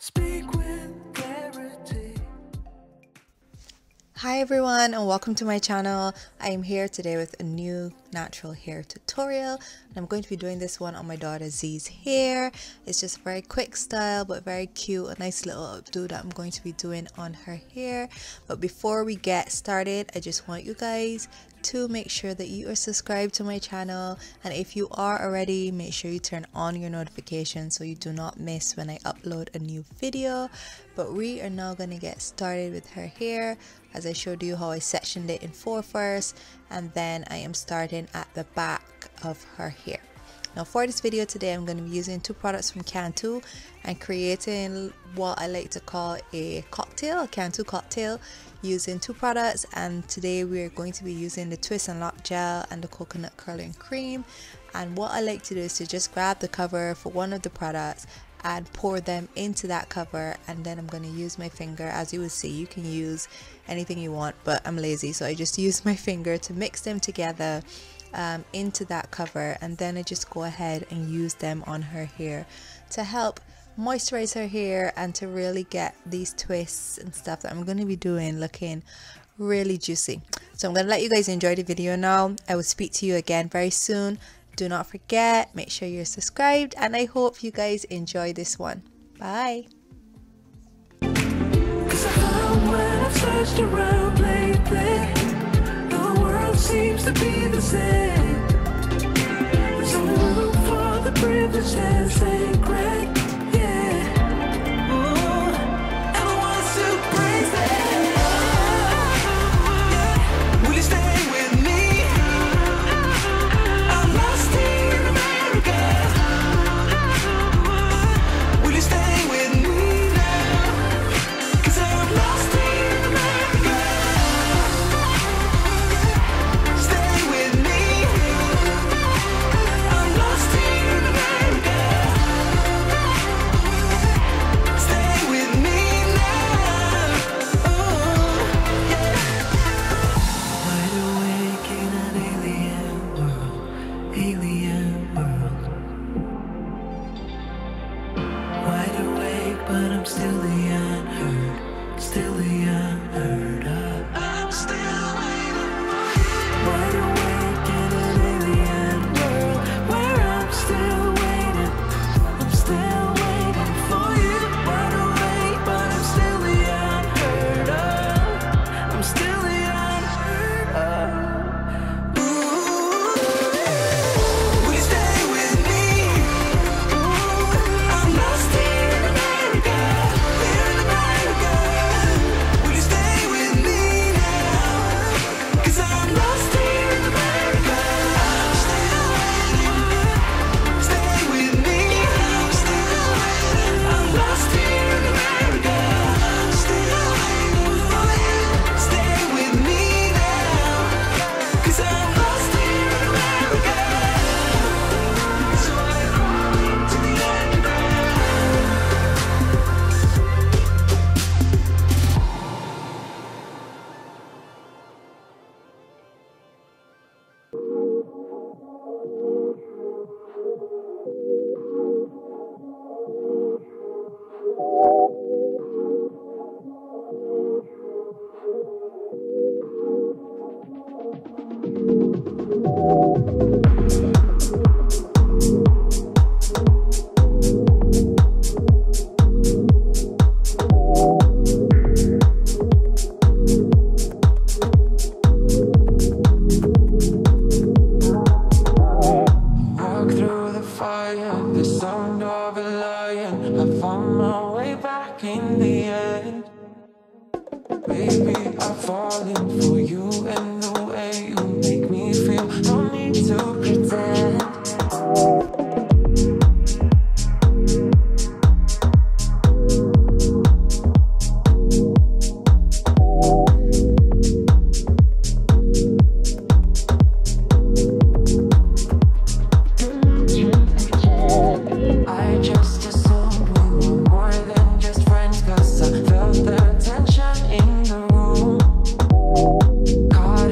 Speak with clarity. Hi everyone and welcome to my channel. I am here today with a new natural hair tutorial and I'm going to be doing this one on my daughter Z's hair. It's just a very quick style but very cute, a nice little updo that I'm going to be doing on her hair. But before we get started, I just want you guys to make sure that you are subscribed to my channel, and if you are already, make sure you turn on your notifications so you do not miss when I upload a new video. But we are now going to get started with her hair, as I showed you how I sectioned it in 4 first, and then I am starting at the back of her hair. Now for this video today, I'm going to be using 2 products from Cantu and creating what I like to call a cocktail, a Cantu cocktail, using 2 products. And today we're going to be using the Twist and Lock gel and the coconut curling cream. And what I like to do is to just grab the cover for one of the products and pour them into that cover, and then I'm going to use my finger. As you will see, you can use anything you want, but I'm lazy, so I just use my finger to mix them together into that cover, and then I just go ahead and use them on her hair to help moisturize her hair and to really get these twists and stuff that I'm going to be doing looking really juicy. So I'm going to let you guys enjoy the video now. I will speak to you again very soon. Do not forget, make sure you're subscribed, and I hope you guys enjoy this one. Bye. 'Cause I found when I've searched around lately, the world seems to be the same. There's no room for the privileged and sacred. Yeah. Ooh, and I want to praise them. Yeah. Will you stay with me? I'm lost in America. Will you stay with me now? 'Cause I'm lost in America. Stay with me. I'm lost in America. Stay with me now. Oh, yeah. Wide awake in an alien world, alien world. Wide awake, but I'm still the unheard, still the unheard of. I'm still waiting for you. Wide awake in an alien world, where I'm still waiting for you. Wide awake, but I'm still the unheard of. I'm still the unheard of. Ooh, will you stay with me? Ooh, I'm lost in America, here in America. Will you stay with me now? 'Cause I'm lost in America. I'm still waiting. Stay with me. I'm still waiting. I'm lost in America. I'm still waiting for you. Stay with me now. 'Cause I'm lost in America. So I run to the end. Walk through the fire, the sound of a lion. I found my way back in the end. Baby, I'm falling for you and the way you make me feel. No need to pretend. I just assumed we were more than just friends, 'cause I felt the tension in the room. Caught